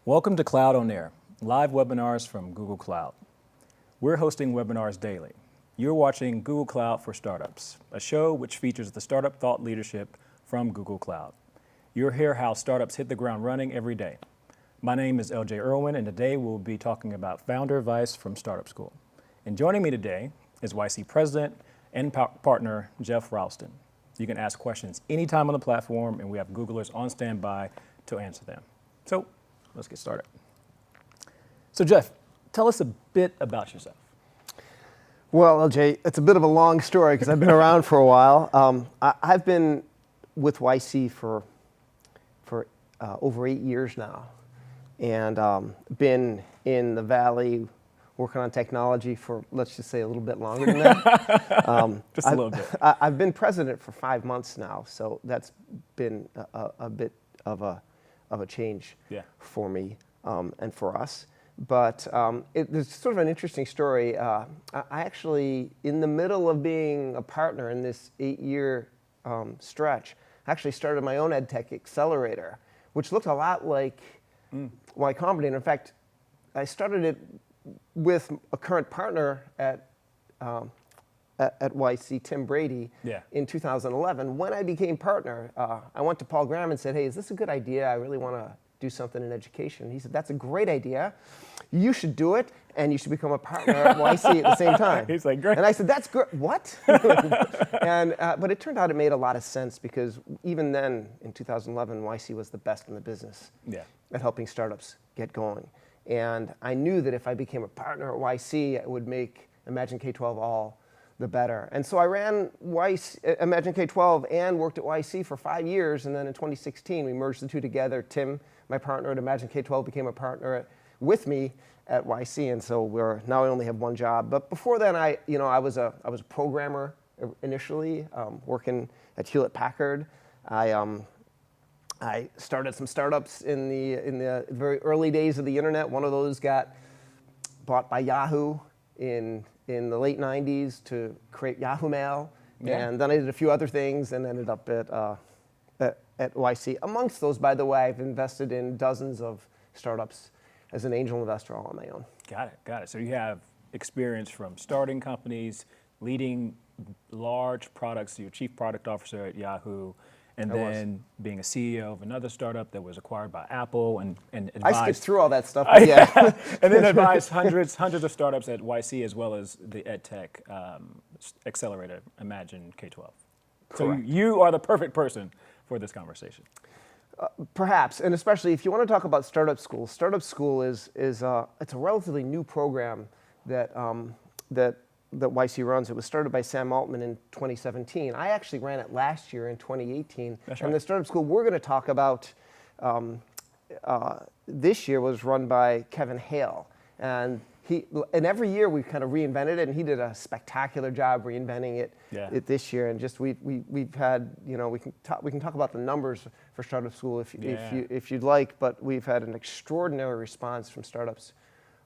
Welcome to Cloud on Air, live webinars from Google Cloud. We're hosting webinars daily. You're watching Google Cloud for Startups, a show which features the startup thought leadership from Google Cloud. You'll hear how startups hit the ground running every day. My name is LJ Erwin, and today we'll be talking about founder advice from Startup School. And joining me today is YC President and partner Geoff Ralston. You can ask questions anytime on the platform, and we have Googlers on standby to answer them. So let's get started. So Geoff, tell us a bit about yourself. Well, LJ, it's a bit of a long story because I've been around for a while. I've been with YC for over 8 years now, and been in the Valley working on technology for, let's just say, a little bit longer than that. Just a little bit. I've been president for 5 months now, so that's been a bit of a change for me and for us. But it's sort of an interesting story. I actually, in the middle of being a partner in this 8-year stretch, actually started my own EdTech accelerator, which looked a lot like Y Combinator. In fact, I started it with a current partner at YC, Tim Brady, in 2011. When I became partner, I went to Paul Graham and said, hey, is this a good idea? I really want to do something in education. He said, that's a great idea. You should do it, and you should become a partner at YC at the same time. He's like, great. And I said, that's great. What? But it turned out it made a lot of sense because even then, in 2011, YC was the best in the business at helping startups get going. And I knew that if I became a partner at YC, it would make Imagine K-12 all the better. And so I ran Imagine K-12 and worked at YC for 5 years, and then in 2016, we merged the two together. Tim, my partner at Imagine K-12, became a partner with me at YC, and so now I only have one job. But before then, I was a programmer initially, working at Hewlett Packard. I started some startups in the very early days of the internet. One of those got bought by Yahoo in the late 90s to create Yahoo Mail. And then I did a few other things and ended up at YC. Amongst those, by the way, I've invested in dozens of startups as an angel investor all on my own. Got it. So you have experience from starting companies, leading large products. You're chief product officer at Yahoo, and then being a CEO of another startup that was acquired by Apple and advised. I skipped through all that stuff, but yeah. And then advised hundreds of startups at YC as well as the EdTech accelerator, Imagine K-12. So you are the perfect person for this conversation. Perhaps, and especially if you want to talk about Startup School. Startup School it's a relatively new program that YC runs. It was started by Sam Altman in 2017. I actually ran it last year in 2018. That's right. And the Startup School we're going to talk about this year was run by Kevin Hale. And every year we've kind of reinvented it, and he did a spectacular job reinventing it this year. And just we've had, we can talk about the numbers for Startup School if you'd like, but we've had an extraordinary response from startups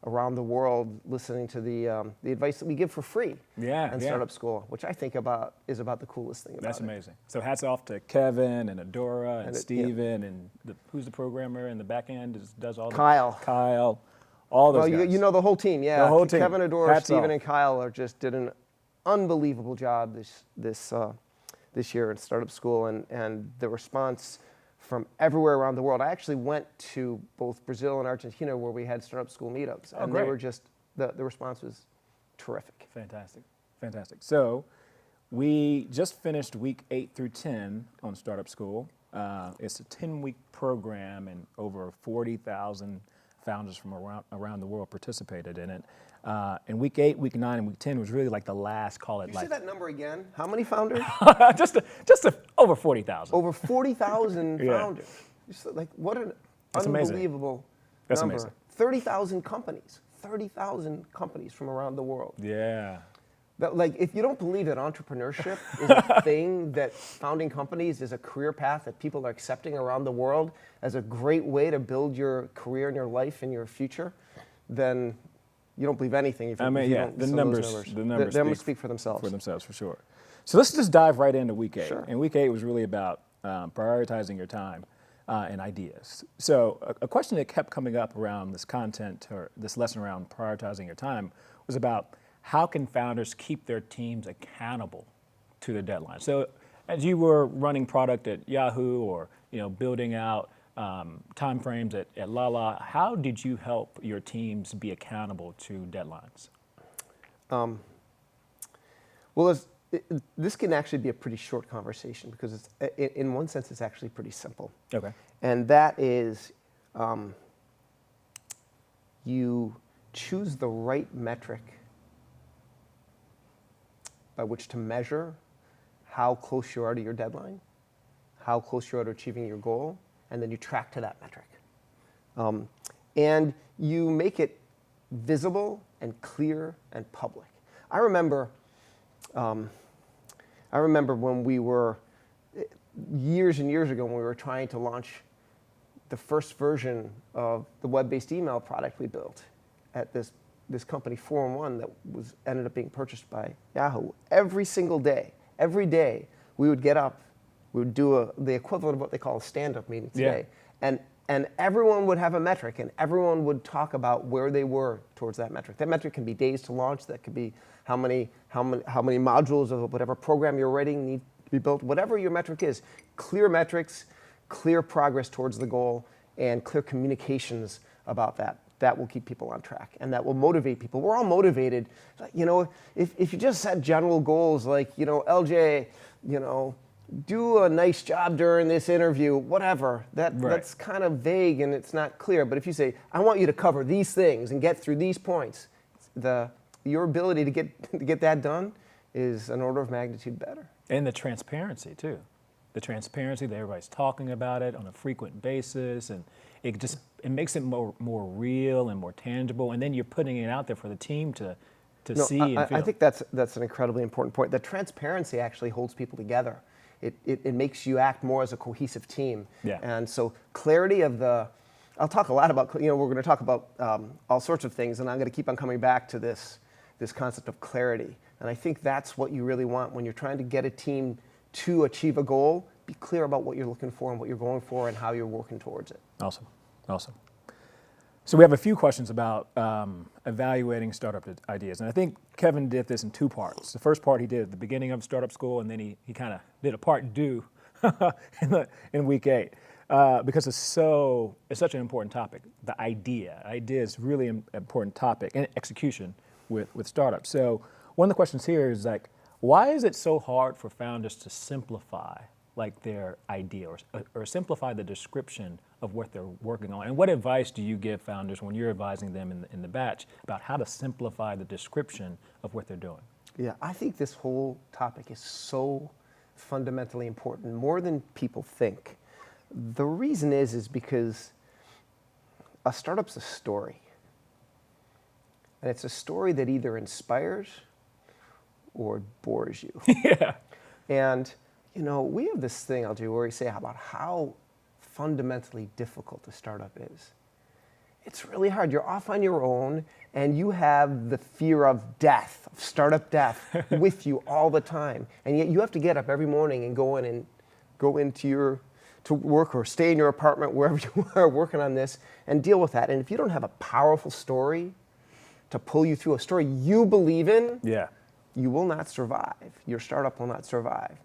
around the world listening to the advice that we give for free in Startup School, which I think is about the coolest thing about it. That's amazing. So hats off to Kevin and Adora and Steven and who's the programmer in the back end does all Kyle. All those guys. You know the whole team, The whole team. Kevin, Adora, Hats Steven, off. and Kyle did an unbelievable job this year at Startup School, and the response from everywhere around the world. I actually went to both Brazil and Argentina where we had Startup School meetups, and they were just the response was terrific. Fantastic. So we just finished week 8 through 10 on Startup School. It's a 10-week program, and over 40,000 founders from around the world participated in it. In week 8, week 9, and week 10 was really like the last, call it You say that number again? How many founders? just over 40,000. Over 40,000 founders. What an unbelievable That's number. amazing. 30,000 companies. 30,000 companies from around the world. Yeah. If you don't believe that entrepreneurship is a thing, that founding companies is a career path that people are accepting around the world as a great way to build your career and your life and your future, then you don't believe anything. If you don't, the numbers speak for themselves. For sure. So let's just dive right into week 8. Sure. And week 8 was really about prioritizing your time. and ideas. So a question that kept coming up around this content or this lesson around prioritizing your time was about how can founders keep their teams accountable to the deadline. So as you were running product at Yahoo or building out timeframes at Lala, how did you help your teams be accountable to deadlines? Well, this can actually be a pretty short conversation because in one sense, it's actually pretty simple. Okay. And that is you choose the right metric by which to measure how close you are to your deadline, how close you are to achieving your goal, and then you track to that metric. And you make it visible and clear and public. I remember when we were, years and years ago, when we were trying to launch the first version of the web-based email product we built at this company, 4-in-1, that ended up being purchased by Yahoo. Every single day, every day, we would get up, we would do the equivalent of what they call a stand-up meeting today, and everyone would have a metric, and everyone would talk about where they were towards that metric. That metric can be days to launch. That could be how many modules of whatever program you're writing need to be built. Whatever your metric is, clear metrics, clear progress towards the goal, and clear communications about that. That will keep people on track, and that will motivate people. We're all motivated. If you just set general goals like, LJ, do a nice job during this interview, whatever, that's kind of vague and it's not clear. But if you say, I want you to cover these things and get through these points, your ability to get that done is an order of magnitude better. And the transparency too. The transparency that everybody's talking about it on a frequent basis, and it makes it more real and more tangible, and then you're putting it out there for the team to see and feel. I think that's an incredibly important point. The transparency actually holds people together. It makes you act more as a cohesive team. Yeah. And so clarity of I'll talk a lot about, we're going to talk about all sorts of things, and I'm going to keep on coming back to this concept of clarity. And I think that's what you really want when you're trying to get a team to achieve a goal. Be clear about what you're looking for and what you're going for and how you're working towards it. Awesome. So we have a few questions about evaluating startup ideas. And I think Kevin did this in two parts. The first part he did at the beginning of startup school, and then he kind of did a part due in week 8. Because it's such an important topic. The idea is really an important topic, and execution with startups. So one of the questions here is like, why is it so hard for founders to simplify their idea or simplify the description of what they're working on? And what advice do you give founders when you're advising them in the batch about how to simplify the description of what they're doing? Yeah, I think this whole topic is so fundamentally important, more than people think. The reason is because a startup's a story. And it's a story that either inspires or bores you. Yeah. And, we have this thing, LJ, where we say about how fundamentally difficult a startup is. It's really hard. You're off on your own, and you have the fear of death, of startup death, with you all the time. And yet you have to get up every morning and go into to work or stay in your apartment, wherever you are, working on this, and deal with that. And if you don't have a powerful story to pull you through, a story you believe in, you will not survive. Your startup will not survive.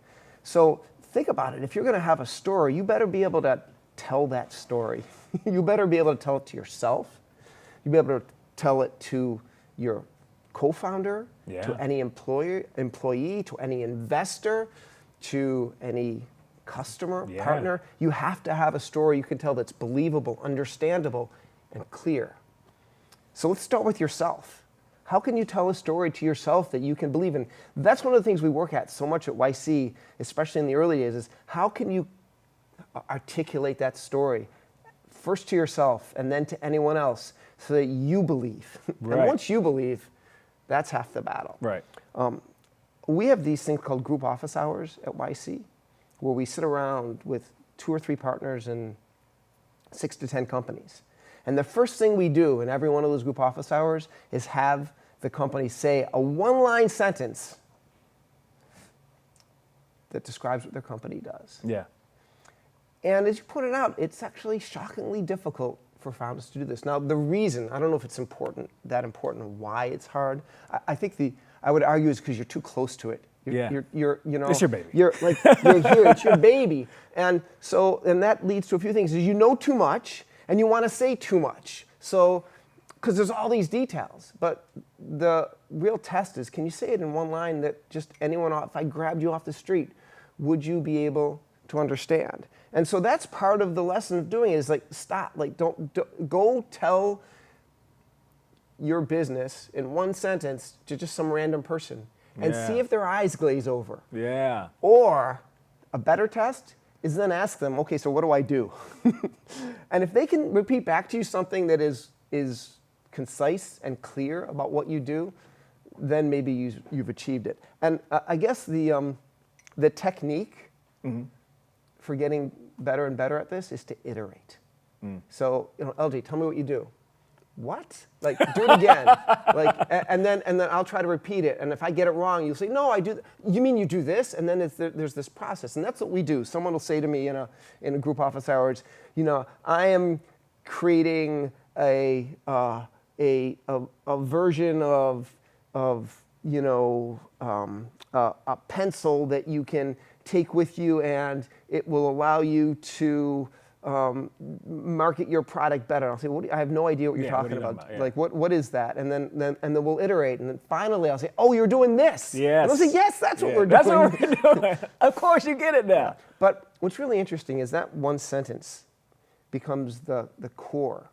So think about it. If you're going to have a story, you better be able to tell that story. You better be able to tell it to yourself. You better be able to tell it to your co-founder, to any employee, to any investor, to any customer, partner. You have to have a story you can tell that's believable, understandable, and clear. So let's start with yourself. How can you tell a story to yourself that you can believe in? That's one of the things we work at so much at YC, especially in the early days, is how can you articulate that story first to yourself and then to anyone else so that you believe. And once you believe, that's half the battle. Right. We have these things called group office hours at YC, where we sit around with 2 or 3 partners and 6 to 10 companies. And the first thing we do in every one of those group office hours is have the company say a 1-line sentence that describes what their company does. Yeah. And as you pointed out, it's actually shockingly difficult for founders to do this. Now, the reason, I don't know if it's that important, why it's hard. I think I would argue is because you're too close to it. You're it's your baby. You're here, it's your baby. And that leads to a few things. Is you know too much, and you want to say too much. So, because there's all these details. But the real test is, can you say it in one line that just anyone, if I grabbed you off the street, would you be able to understand? And so that's part of the lesson of doing it, is like, stop, like don't go tell your business in one sentence to just some random person and see if their eyes glaze over. Yeah. Or a better test is then ask them, okay, so what do I do? And if they can repeat back to you something that is concise and clear about what you do, then maybe you've achieved it. And I guess the technique for getting better and better at this is to iterate. So, LJ, tell me what you do. What? Like, do it again. Like, and then I'll try to repeat it. And if I get it wrong, you'll say, no, I do. You mean you do this? And then there's this process, and that's what we do. Someone will say to me in a group office hours, I am creating a version of a pencil that you can take with you, and it will allow you to market your product better. I'll say, I have no idea what you're talking about. Yeah. Like, what is that? And then we'll iterate, and then finally I'll say, oh, you're doing this. Yes. And they'll say, yes, that's what we're doing. That's what we're doing. Of course, you get it now. Yeah. But what's really interesting is that one sentence becomes the core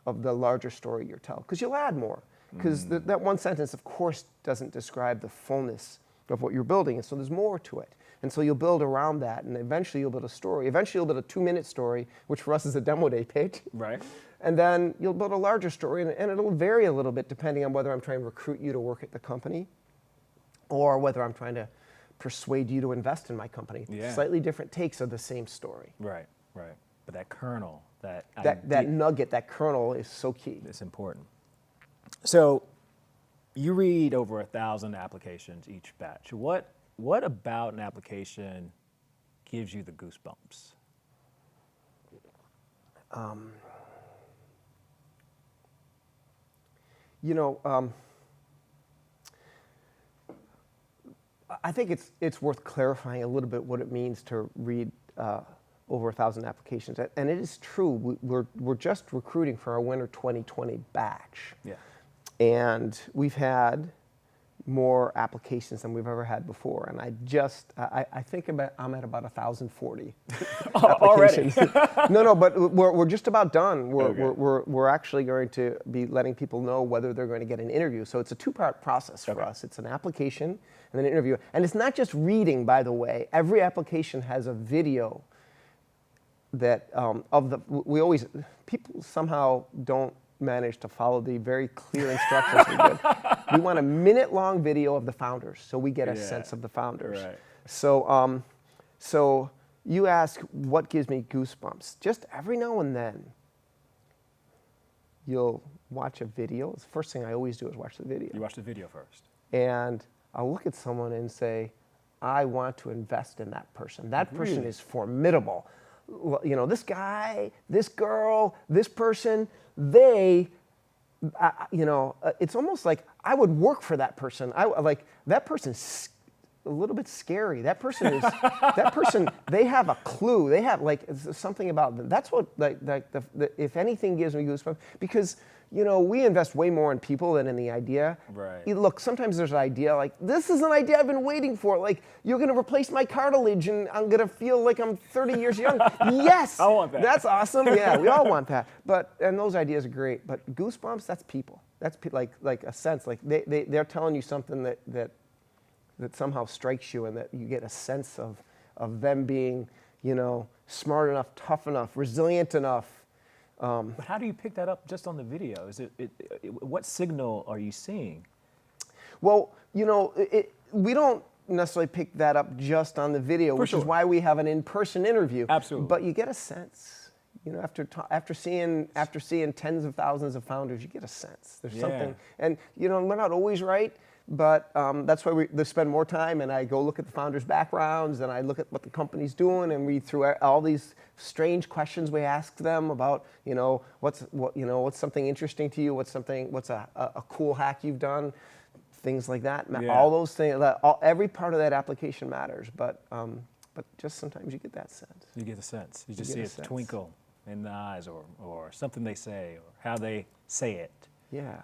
of the larger story you're telling, because you'll add more. Because that one sentence, of course, doesn't describe the fullness of what you're building, and so there's more to it. And so you'll build around that, and eventually you'll build a story. Eventually you'll build a 2-minute story, which for us is a demo day page. Right. And then you'll build a larger story, and it'll vary a little bit depending on whether I'm trying to recruit you to work at the company or whether I'm trying to persuade you to invest in my company. Yeah. Slightly different takes of the same story. Right. But that kernel, that nugget, that kernel is so key. It's important. So you read over 1,000 applications each batch. What about an application gives you the goosebumps? I think it's worth clarifying a little bit what it means to read over 1,000 applications. And it is true, we're just recruiting for our winter 2020 batch. Yeah. And we've had more applications than we've ever had before, and I think I'm at about 1,040 applications. Already? No, but we're just about done. We're actually going to be letting people know whether they're going to get an interview. So it's a 2-part process for us. It's an application and then an interview, and it's not just reading. By the way, every application has a video that people somehow don't manage to follow the very clear instructions we did. We want a minute-long video of the founders, so we get a sense of the founders. Right. So you ask, what gives me goosebumps? Just every now and then, you'll watch a video. The first thing I always do is watch the video. You watch the video first. And I'll look at someone and say, I want to invest in that person. That person is formidable. This guy, this girl, this person, it's almost like I would work for that person. That person's a little bit scary. That person, they have a clue. They have something about them. That's what if anything gives me goosebumps, because we invest way more in people than in the idea. Right. Look, sometimes there's an idea like, this is an idea I've been waiting for. Like, you're going to replace my cartilage and I'm going to feel like I'm 30 years young. Yes! I want that. That's awesome. Yeah, we all want that. And those ideas are great. But goosebumps, that's people. That's like a sense. Like they're telling you something that somehow strikes you, and that you get a sense of them being, smart enough, tough enough, resilient enough. But how do you pick that up just on the video? Is what signal are you seeing? Well, we don't necessarily pick that up just on the video, which is why we have an in-person interview. Absolutely. But you get a sense. You know, after seeing tens of thousands of founders, you get a sense. There's something, and you know, we're not always right, but that's why we spend more time. And I go look at the founders' backgrounds, and I look at what the company's doing, and read through all these strange questions we ask them about, you know, what's something interesting to you, what's a cool hack you've done, things like that. All those things, every part of that application matters, but just sometimes you get that sense. You get the sense. You just see a twinkle in the eyes, or something they say, or how they say it. Yeah.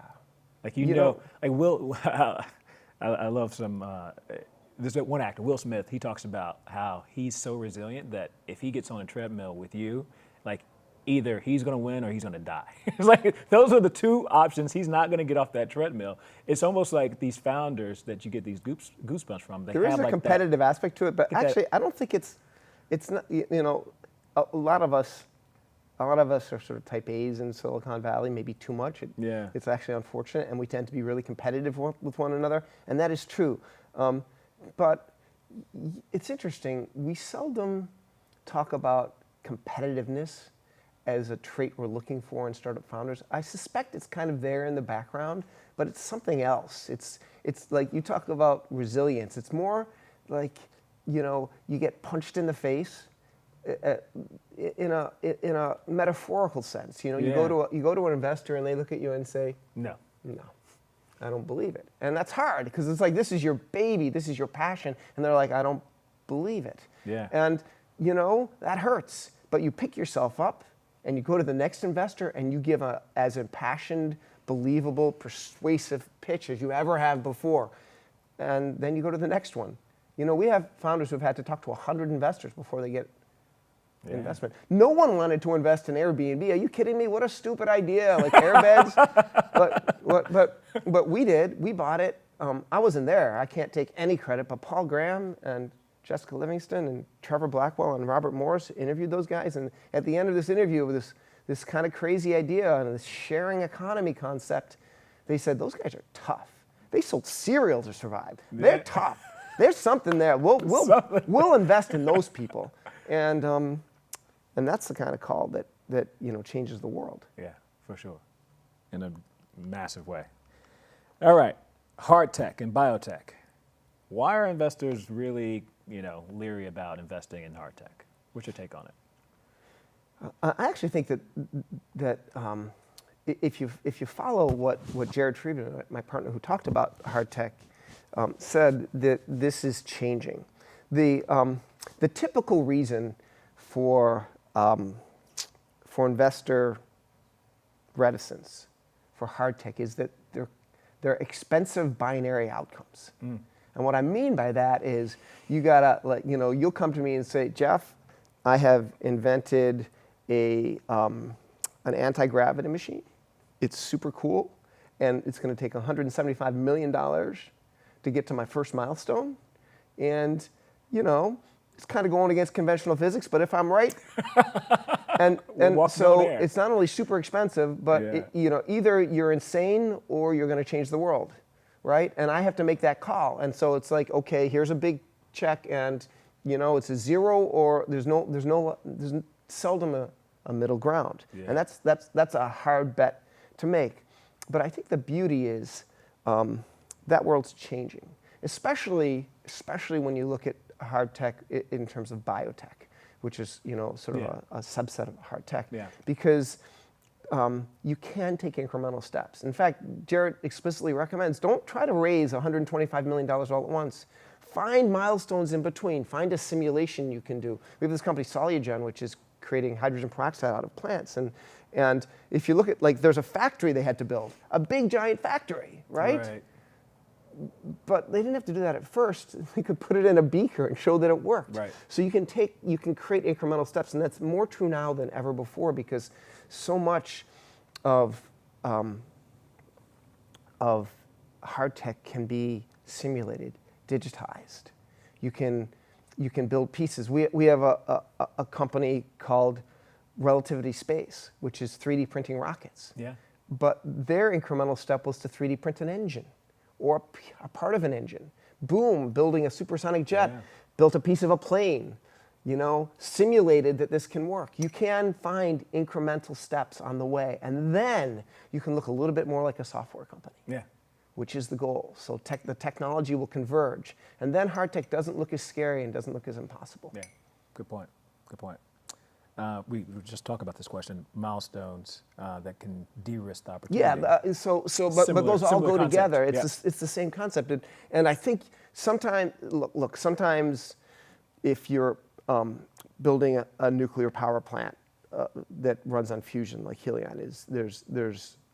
Like, you know, like Will, I love some, there's one actor, Will Smith, he talks about how he's so resilient that if he gets on a treadmill with you, like, either he's going to win or he's going to die. It's like, those are the two options. He's not going to get off that treadmill. It's almost like these founders that you get these goosebumps from. There is a competitive aspect to it, but actually, I don't think it's not, you know, a lot of us are sort of type A's in Silicon Valley, maybe too much. It's actually unfortunate, and we tend to be really competitive with one another, and that is true. But it's interesting, we seldom talk about competitiveness as a trait we're looking for in startup founders. I suspect it's kind of there in the background, but it's something else. It's like, you talk about resilience. It's more like, you know, you get punched in the face in a metaphorical sense. You know, you go to an investor and they look at you and say, no, I don't believe it. And that's hard, because it's like, this is your baby, this is your passion, and they're like, I don't believe it. Yeah. And you know, that hurts, but you pick yourself up and you go to the next investor and you give as impassioned, believable, persuasive pitch as you ever have before. And then you go to the next one. You know, we have founders who've had to talk to 100 investors before they get investment. No one wanted to invest in Airbnb. Are you kidding me? What a stupid idea, like airbeds. But we did. We bought it. I wasn't there. I can't take any credit, but Paul Graham and Jessica Livingston and Trevor Blackwell and Robert Morris interviewed those guys, and at the end of this interview, with this kind of crazy idea and this sharing economy concept, they said, those guys are tough. They sold cereal to survive. They're tough. There's something there. We'll invest in those people, and that's the kind of call that you know, changes the world. Yeah, for sure, in a massive way. All right, hard tech and biotech. Why are investors really, you know, leery about investing in hard tech? What's your take on it? I actually think that if you follow what Jared Friedman, my partner who talked about hard tech, said, that this is changing. The typical reason for investor reticence for hard tech is that they're expensive binary outcomes. And what I mean by that is, you gotta, like, you know, you'll come to me and say, Geoff, I have invented an anti-gravity machine. It's super cool, and it's going to take $175 million to get to my first milestone. And, you know, it's kind of going against conventional physics, but if I'm right, and so it's not only super expensive, but you know, either you're insane or you're going to change the world, right? And I have to make that call. And so it's like, okay, here's a big check, and you know, it's a zero, or there's seldom a middle ground, and that's a hard bet to make. But I think the beauty is that world's changing, especially when you look at hard tech in terms of biotech, which is, you know, sort of a subset of hard tech, because you can take incremental steps. In fact, Jared explicitly recommends, don't try to raise $125 million all at once. Find milestones in between. Find a simulation you can do. We have this company, Solugen, which is creating hydrogen peroxide out of plants. And if you look at, like, there's a factory they had to build, a big giant factory, right? But they didn't have to do that at first. They could put it in a beaker and show that it worked. Right. So you can create incremental steps, and that's more true now than ever before, because so much of hard tech can be simulated, digitized. You can build pieces. We have a company called Relativity Space, which is 3D printing rockets. Yeah. But their incremental step was to 3D print an engine, or a part of an engine. Boom, building a supersonic jet, built a piece of a plane. simulated that this can work. You can find incremental steps on the way, and then you can look a little bit more like a software company. Yeah. Which is the goal. So the technology will converge, and then hard tech doesn't look as scary and doesn't look as impossible. Yeah, good point. Good point. We just talked about this question: milestones that can de-risk the opportunity. Yeah. But those all go concept. together. It's the same concept, and I think sometimes sometimes if you're building a nuclear power plant that runs on fusion, like Helion is,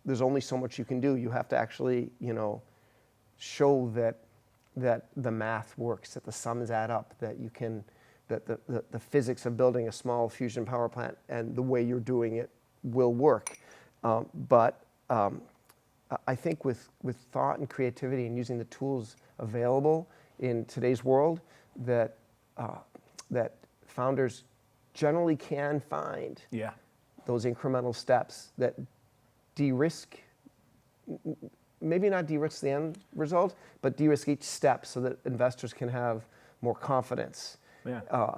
there's only so much you can do. You have to actually, show that the math works, that the sums add up, that you can, that the physics of building a small fusion power plant and the way you're doing it will work. But I think with thought and creativity and using the tools available in today's world, that founders generally can find those incremental steps that de-risk, maybe not de-risk the end result, but de-risk each step so that investors can have more confidence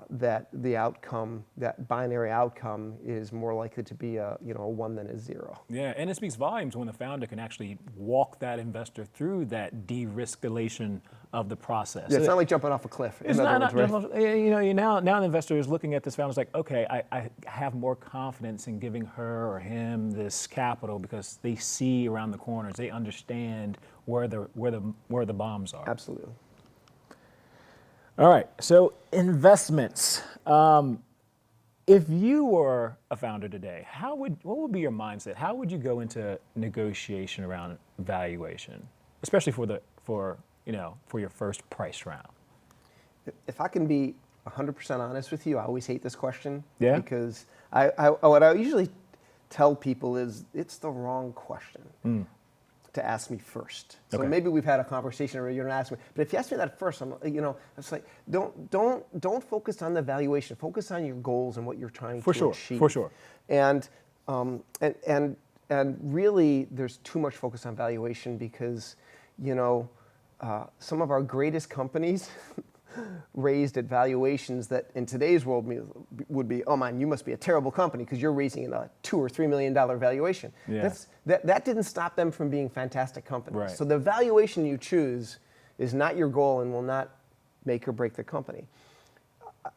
that the outcome, that binary outcome, is more likely to be a 1 than a 0. Yeah, and it speaks volumes when the founder can actually walk that investor through that de-riskation of the process. Yeah, it's not like jumping off a cliff. It's now the investor is looking at this founder, like, okay, I have more confidence in giving her or him this capital because they see around the corners, they understand where the bombs are. Absolutely. All right, so investments. If you were a founder today, what would be your mindset? How would you go into negotiation around valuation, especially for your first price round? If I can be 100% honest with you, I always hate this question. Yeah. Because what I usually tell people is it's the wrong question to ask me first. So maybe we've had a conversation where you're not asking me, but if you ask me that first, it's like don't focus on the valuation. Focus on your goals and what you're trying to achieve. For sure. And really, there's too much focus on valuation because some of our greatest companies raised at valuations that in today's world would be, oh man, you must be a terrible company because you're raising a $2 or $3 million valuation. Yeah. That didn't stop them from being fantastic companies. Right. So the valuation you choose is not your goal and will not make or break the company.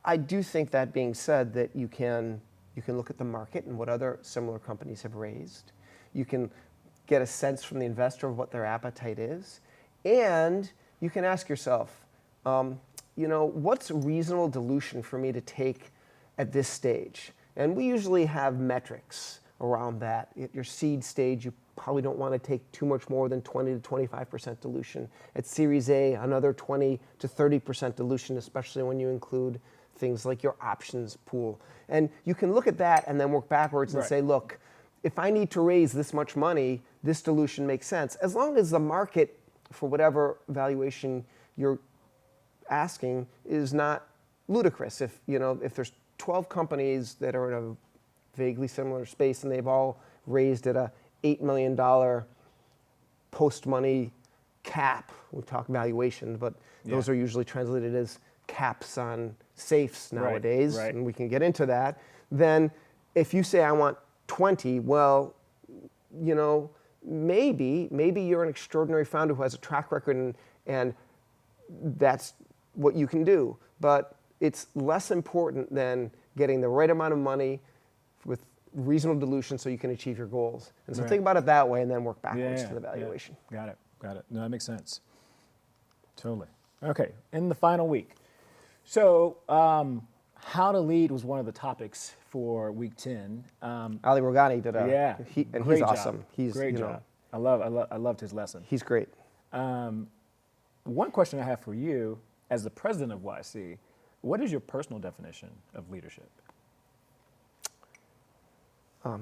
I do think, that being said, that you can look at the market and what other similar companies have raised. You can get a sense from the investor of what their appetite is, and you can ask yourself, what's reasonable dilution for me to take at this stage? And we usually have metrics around that. At your seed stage, you probably don't want to take too much more than 20 to 25% dilution. At Series A, another 20 to 30% dilution, especially when you include things like your options pool. And you can look at that and then work backwards and say, look, if I need to raise this much money, this dilution makes sense. As long as the market, for whatever valuation you're asking, is not ludicrous. If there's 12 companies that are in a vaguely similar space and they've all raised at a $8 million post-money cap, we talk valuation, but those are usually translated as caps on safes nowadays, and we can get into that. Then if you say I want 20, well, maybe you're an extraordinary founder who has a track record and that's what you can do. But it's less important than getting the right amount of money with reasonable dilution so you can achieve your goals. And so think about it that way and then work backwards to the valuation. Got it. No, that makes sense. Totally. Okay, in the final week. So, how to lead was one of the topics for week 10. Ali Rogani did he's awesome. He's great job. I loved his lesson. He's great. One question I have for you, as the president of YC, what is your personal definition of leadership? I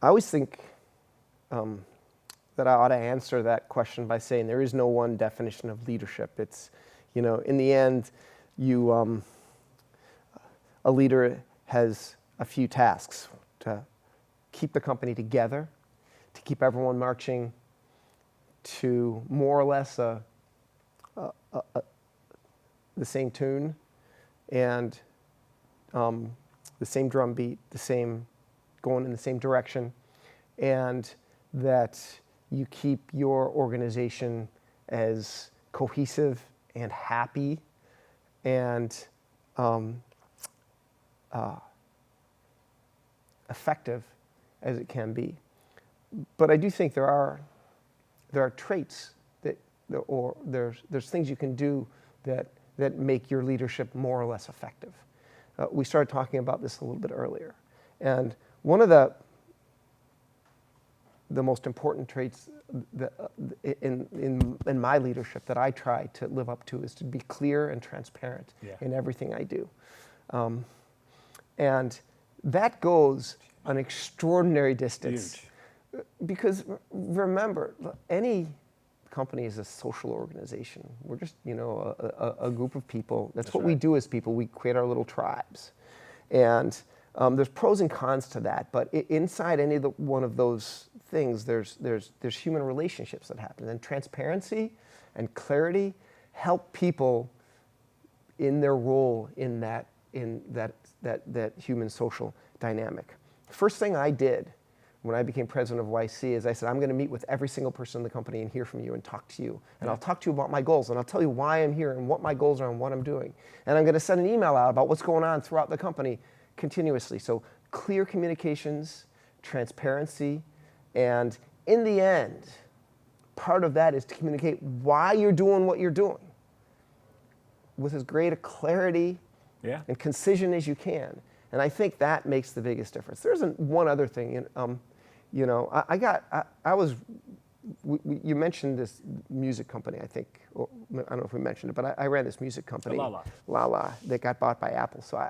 always think that I ought to answer that question by saying there is no one definition of leadership. It's, in the end, a leader has a few tasks: to keep the company together, to keep everyone marching to more or less the same tune and the same drum beat, the same going in the same direction, and that you keep your organization as cohesive and happy and effective as it can be. But I do think there are traits or there's things you can do that make your leadership more or less effective. We started talking about this a little bit earlier, and one of the most important traits that, in my leadership that I try to live up to is to be clear and transparent in everything I do, and that goes an extraordinary distance. Huge. Because remember, any company is a social organization. We're just, a group of people. That's what we do as people. We create our little tribes. And there's pros and cons to that. But inside any one of those things, there's human relationships that happen. And transparency and clarity help people in their role in that human social dynamic. The first thing I did when I became president of YC is I said, I'm going to meet with every single person in the company and hear from you and talk to you. And I'll talk to you about my goals, and I'll tell you why I'm here and what my goals are and what I'm doing. And I'm going to send an email out about what's going on throughout the company continuously. So clear communications, transparency, and in the end, part of that is to communicate why you're doing what you're doing with as great a clarity and concision as you can. And I think that makes the biggest difference. There's one other thing. You mentioned this music company, I think. Or, I don't know if we mentioned it, but I ran this music company, La that got bought by Apple. So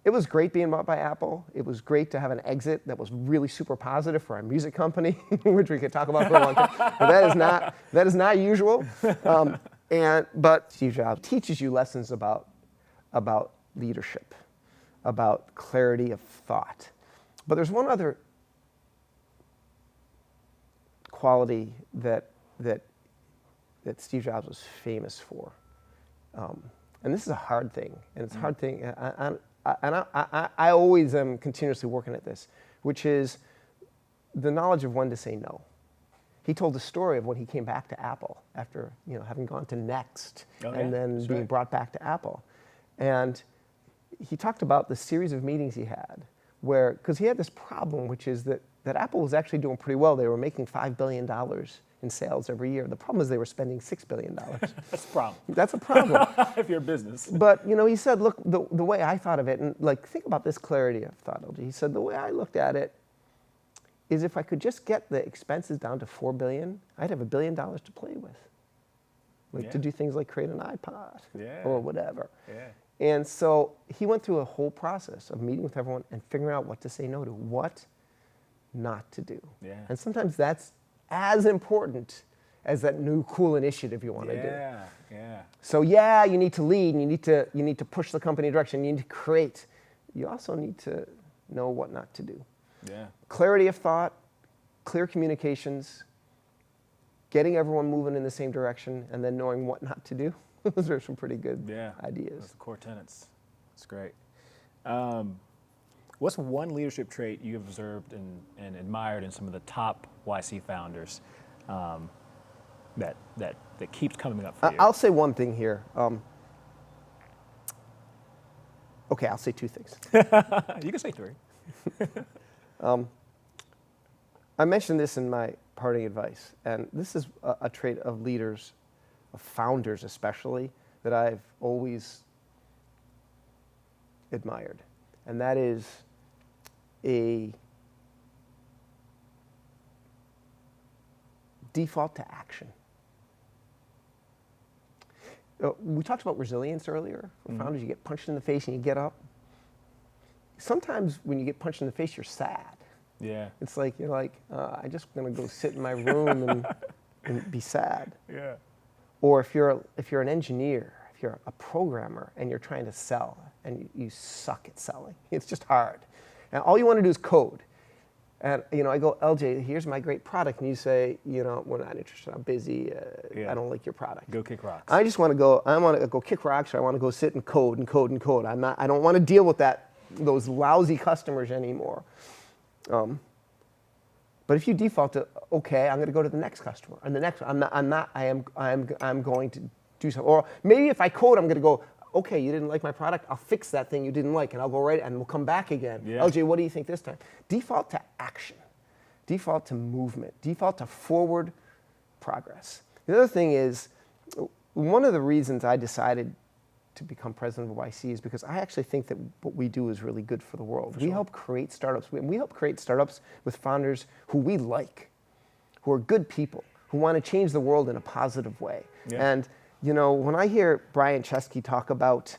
it was great being bought by Apple. It was great to have an exit that was really super positive for our music company, which we could talk about for a long time. But that is not usual. But Steve Jobs teaches you lessons about leadership, about clarity of thought. But there's one other quality that Steve Jobs was famous for, and this is a hard thing, and it's a hard thing, and I always am continuously working at this, which is the knowledge of when to say no. He told the story of when he came back to Apple after having gone to Next and then being brought back to Apple, and he talked about the series of meetings he had because he had this problem, which is that Apple was actually doing pretty well. They were making $5 billion in sales every year. The problem is they were spending $6 billion. That's a problem. That's a problem. If you're a business. But, he said, look, the way I thought of it, and think about this clarity of thought, LG. He said, the way I looked at it is if I could just get the expenses down to $4 billion, I'd have $1 billion to play with. To do things like create an iPod or whatever. Yeah. And so he went through a whole process of meeting with everyone and figuring out what to say no to, what not to do. Yeah. And sometimes that's as important as that new cool initiative you want to do. Yeah. So you need to lead, and you need to push the company direction, you need to create. You also need to know what not to do. Yeah. Clarity of thought, clear communications, getting everyone moving in the same direction, and then knowing what not to do. Those are some pretty good ideas. Those are the core tenets. That's great. What's one leadership trait you've observed and admired in some of the top YC founders that keeps coming up for you? I'll say one thing here. Okay, I'll say two things. You can say three. I mentioned this in my parting advice, and this is a trait of leaders, of founders especially, that I've always admired, and that is a default to action. We talked about resilience earlier. For founders, you get punched in the face and you get up. Sometimes when you get punched in the face, you're sad. Yeah. It's like you're like, I'm just gonna go sit in my room and be sad. Yeah. Or if you're an engineer, if you're a programmer and you're trying to sell and you suck at selling, it's just hard. And all you want to do is code. And I go, LJ, here's my great product, and you say, we're not interested. I'm busy. I don't like your product. Go kick rocks. I just want to go. I want to go kick rocks, or I want to go sit and code and code and code. I don't want to deal with those lousy customers anymore. But if you default to, okay, I'm going to go to the next customer and the next. I'm going to do something. Or maybe if I code, I'm going to go, okay, you didn't like my product, I'll fix that thing you didn't like, and I'll go right, and we'll come back again. Yeah. LJ, what do you think this time? Default to action. Default to movement. Default to forward progress. The other thing is, one of the reasons I decided to become president of YC is because I actually think that what we do is really good for the world. We help create startups. We help create startups with founders who we like, who are good people, who want to change the world in a positive way. Yeah. And when I hear Brian Chesky talk about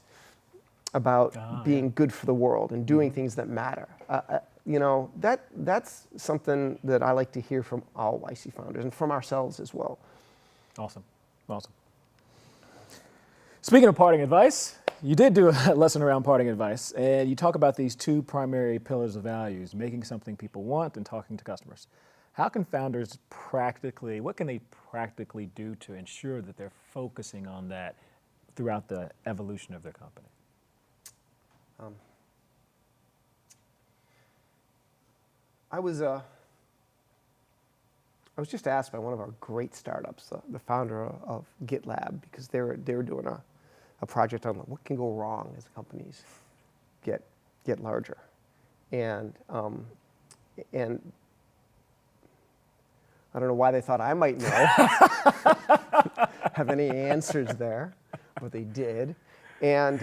being good for the world and doing things that matter, that's something that I like to hear from all YC founders and from ourselves as well. Awesome. Speaking of parting advice, you did do a lesson around parting advice, and you talk about these two primary pillars of values, making something people want and talking to customers. How can founders what can they practically do to ensure that they're focusing on that throughout the evolution of their company? I was just asked by one of our great startups, the founder of GitLab, because they were doing a project on what can go wrong as companies get larger, and I don't know why they thought I might know, have any answers there, but they did. And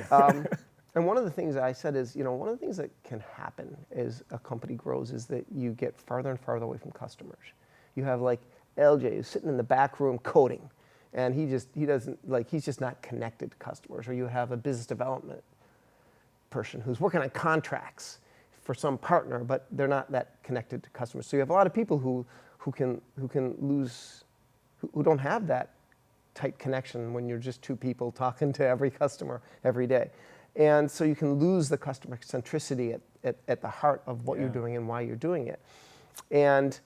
one of the things that I said is, one of the things that can happen as a company grows is that you get farther and farther away from customers. You have like LJ who's sitting in the back room coding, and he's just not connected to customers. Or you have a business development person who's working on contracts for some partner, but they're not that connected to customers. So you have a lot of people who don't have that tight connection when you're just two people talking to every customer every day. And so you can lose the customer centricity at the heart of what you're doing and why you're doing it. And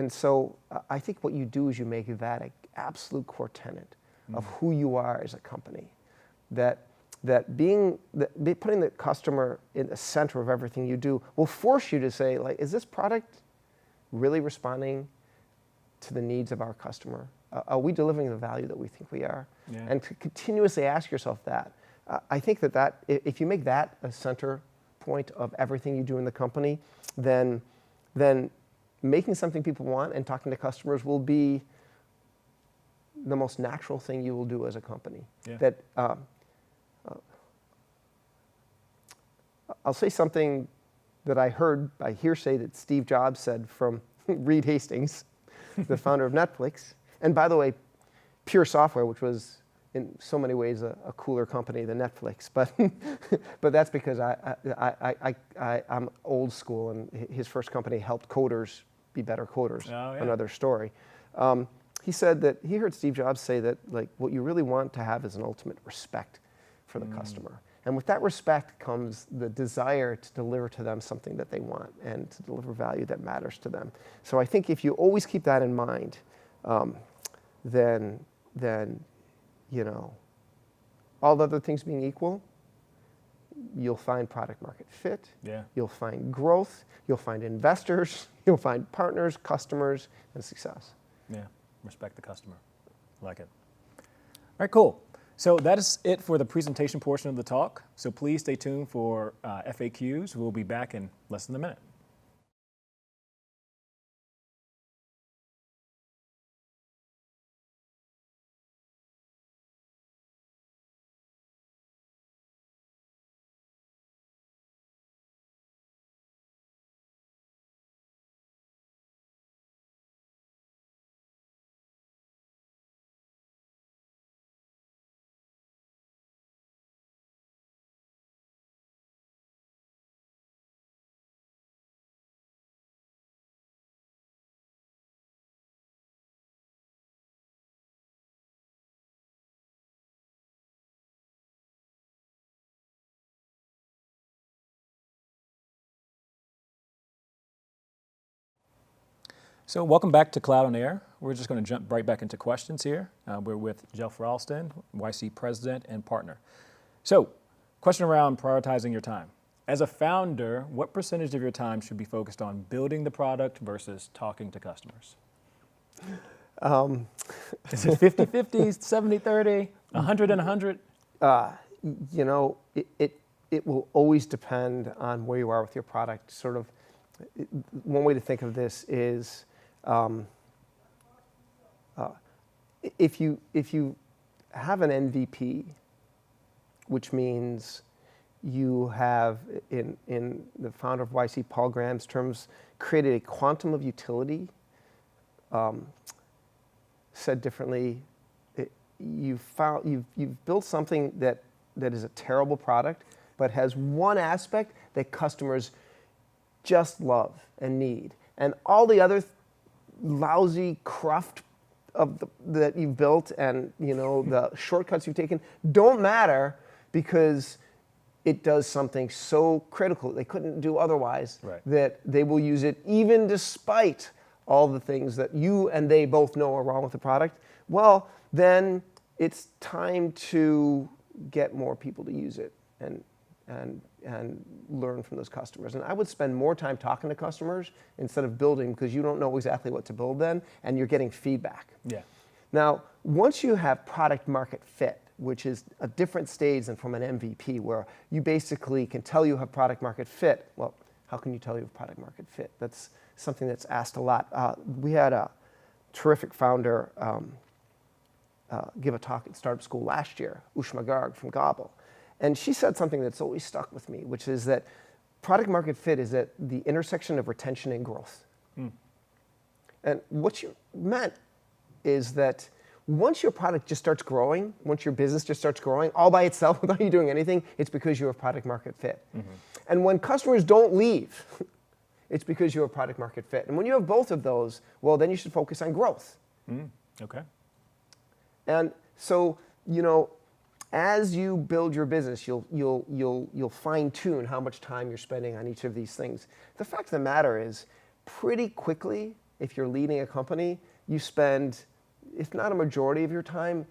so I think what you do is you make that an absolute core tenet of who you are as a company. That putting the customer in the center of everything you do will force you to say, like, is this product really responding to the needs of our customer? Are we delivering the value that we think we are? Yeah. And to continuously ask yourself that. I think that if you make that a center point of everything you do in the company, then making something people want and talking to customers will be the most natural thing you will do as a company. Yeah. That I'll say something that I heard by hearsay that Steve Jobs said from Reed Hastings, the founder of Netflix. And by the way, Pure Software, which was in so many ways a cooler company than Netflix, but that's because I'm old school, and his first company helped coders be better coders. Oh, yeah. Another story. He said that he heard Steve Jobs say that, like, what you really want to have is an ultimate respect for the customer. And with that respect comes the desire to deliver to them something that they want and to deliver value that matters to them. So I think if you always keep that in mind, then all the other things being equal, you'll find product market fit. Yeah. You'll find growth. You'll find investors. You'll find partners, customers, and success. Yeah. Respect the customer. Like it. All right, cool. So that is it for the presentation portion of the talk. So please stay tuned for FAQs. We'll be back in less than a minute. So welcome back to Cloud on Air. We're just going to jump right back into questions here. We're with Geoff Ralston, YC President and Partner. So, question around prioritizing your time. As a founder, what percentage of your time should be focused on building the product versus talking to customers? Is it 50-50, 70-30, 100 and 100? You know, it will always depend on where you are with your product. Sort of, one way to think of this is, if you have an MVP, which means you have, in the founder of YC, Paul Graham's terms, created a quantum of utility. Said differently, you've built something that is a terrible product, but has one aspect that customers just love and need, and all the other lousy cruft that you've built and the shortcuts you've taken don't matter, because it does something so critical they couldn't do otherwise, right, that they will use it even despite all the things that you and they both know are wrong with the product. Well, then it's time to get more people to use it and learn from those customers. And I would spend more time talking to customers instead of building, because you don't know exactly what to build then, and you're getting feedback. Yeah. Now, once you have product market fit, which is a different stage than from an MVP, where you basically can tell you have product market fit. Well, how can you tell you have product market fit? That's something that's asked a lot. We had a terrific founder give a talk at Startup School last year, Ushma Garg from Gobble. And she said something that's always stuck with me, which is that product market fit is at the intersection of retention and growth. And what she meant is that once your product just starts growing, once your business just starts growing all by itself without you doing anything, it's because you have product market fit. And when customers don't leave, it's because you have product market fit. And when you have both of those, well, then you should focus on growth. Okay. And so, as you build your business, you'll fine-tune how much time you're spending on each of these things. The fact of the matter is, pretty quickly, if you're leading a company, you spend, if not a majority of your time,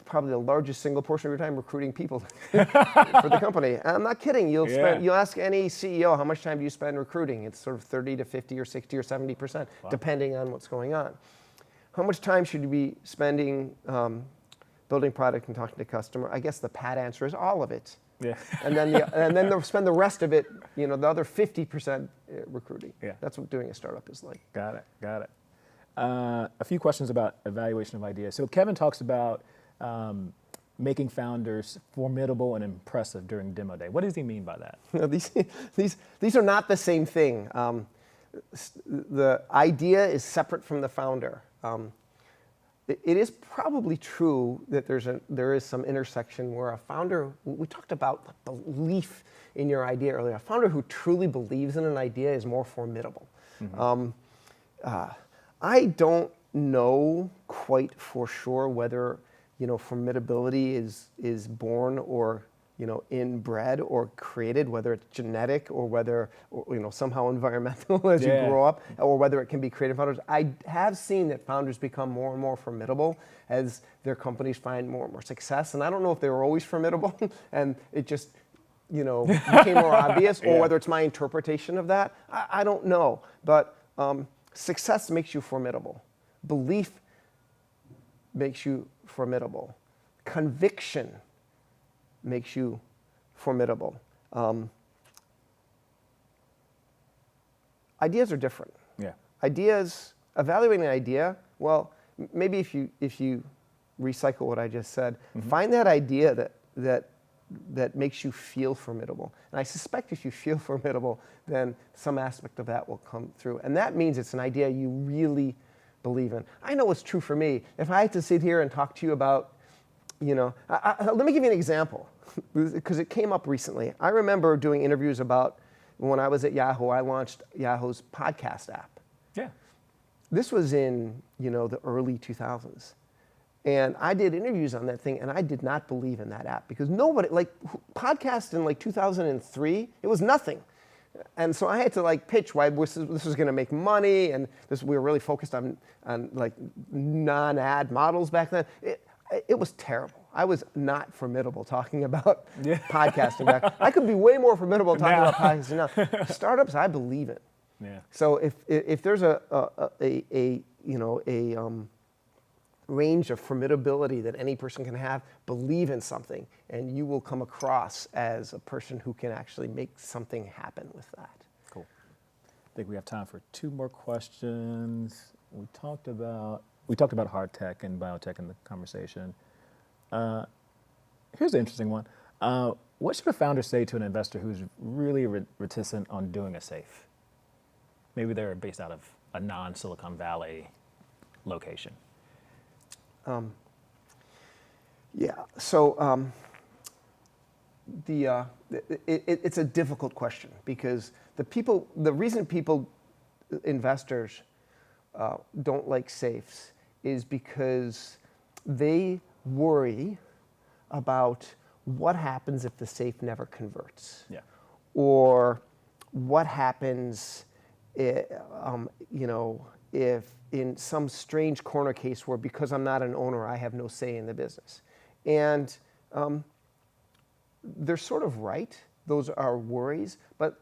probably the largest single portion of your time recruiting people for the company. And I'm not kidding. You'll ask any CEO, how much time do you spend recruiting? It's sort of 30 to 50 or 60 or 70%, depending on what's going on. How much time should you be spending building product and talking to customer? I guess the pat answer is all of it. Yeah. and then they'll spend the rest of it, the other 50% recruiting. Yeah. That's what doing a startup is like. Got it. A few questions about evaluation of ideas. So Kevin talks about making founders formidable and impressive during demo day. What does he mean by that? These are not the same thing. The idea is separate from the founder. It is probably true that there is some intersection where a founder, we talked about the belief in your idea earlier, a founder who truly believes in an idea is more formidable. I don't know quite for sure whether formidability is born or inbred or created, whether it's genetic or whether somehow environmental as you grow up, or whether it can be creative founders. I have seen that founders become more and more formidable as their companies find more and more success. And I don't know if they were always formidable and it just became more obvious, or whether it's my interpretation of that. I don't know. But success makes you formidable. Belief makes you formidable. Conviction makes you formidable. Ideas are different. Yeah. Ideas, evaluating an idea, well, maybe if you recycle what I just said, find that idea that makes you feel formidable. And I suspect if you feel formidable, then some aspect of that will come through. And that means it's an idea you really believe in. I know what's true for me. If I had to sit here and talk to you about, let me give you an example, because it came up recently. I remember doing interviews about when I was at Yahoo, I launched Yahoo's podcast app. Yeah. This was in, the early 2000s. And I did interviews on that thing, and I did not believe in that app because nobody, podcast in 2003, it was nothing. And so I had to like pitch why this was going to make money, and we were really focused on like non-ad models back then. It was terrible. I was not formidable talking about podcasting back. I could be way more formidable talking about podcasting now. Startups, I believe in. Yeah. So if there's a range of formidability that any person can have, believe in something, and you will come across as a person who can actually make something happen with that. Cool. I think we have time for 2 more questions. We talked about hard tech and biotech in the conversation. Here's an interesting one. What should a founder say to an investor who's really reticent on doing a SAFE? Maybe they're based out of a non-Silicon Valley location. So it's a difficult question because the reason investors don't like safes is because they worry about what happens if the safe never converts, or what happens, if in some strange corner case where because I'm not an owner, I have no say in the business. And they're sort of right. Those are worries. But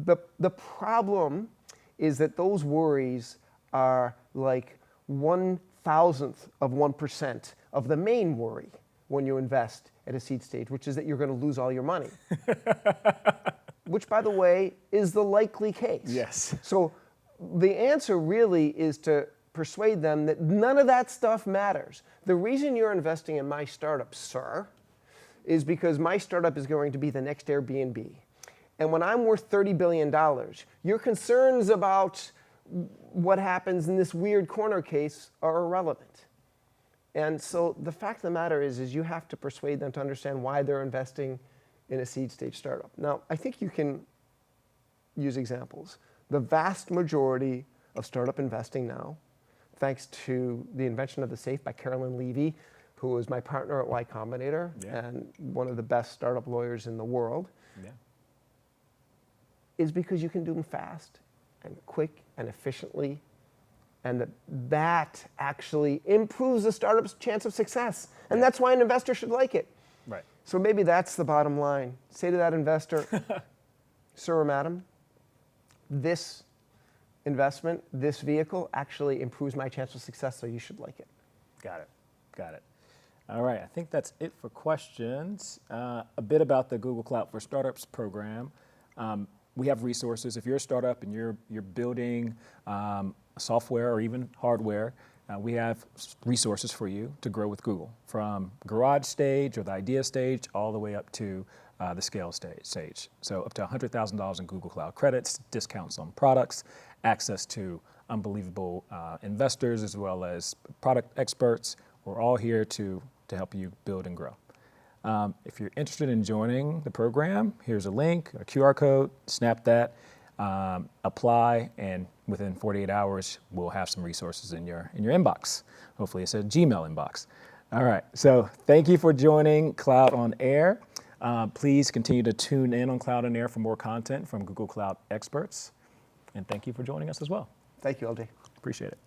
the problem is that those worries are like 1/1000th of 1% of the main worry when you invest at a seed stage, which is that you're going to lose all your money. Which, by the way, is the likely case. Yes. So the answer really is to persuade them that none of that stuff matters. The reason you're investing in my startup, sir, is because my startup is going to be the next Airbnb. And when I'm worth $30 billion, your concerns about what happens in this weird corner case are irrelevant. And so the fact of the matter is you have to persuade them to understand why they're investing in a seed stage startup. Now, I think you can use examples. The vast majority of startup investing now, thanks to the invention of the SAFE by Carolyn Levy, who was my partner at Y Combinator and one of the best startup lawyers in the world, is because you can do them fast and quick and efficiently, and that actually improves the startup's chance of success. And that's why an investor should like it. Right. So maybe that's the bottom line. Say to that investor, sir or madam, this investment, this vehicle actually improves my chance of success, so you should like it. Got it. All right, I think that's it for questions. A bit about the Google Cloud for Startups program. We have resources. If you're a startup and you're building software or even hardware, we have resources for you to grow with Google, from garage stage or the idea stage all the way up to the scale stage. So up to $100,000 in Google Cloud credits, discounts on products, access to unbelievable investors as well as product experts. We're all here to help you build and grow. If you're interested in joining the program, here's a link, a QR code, snap that, apply, and within 48 hours, we'll have some resources in your inbox. Hopefully it's a Gmail inbox. All right, so thank you for joining Cloud on Air. Please continue to tune in on Cloud on Air for more content from Google Cloud experts. And thank you for joining us as well. Thank you, LD. Appreciate it.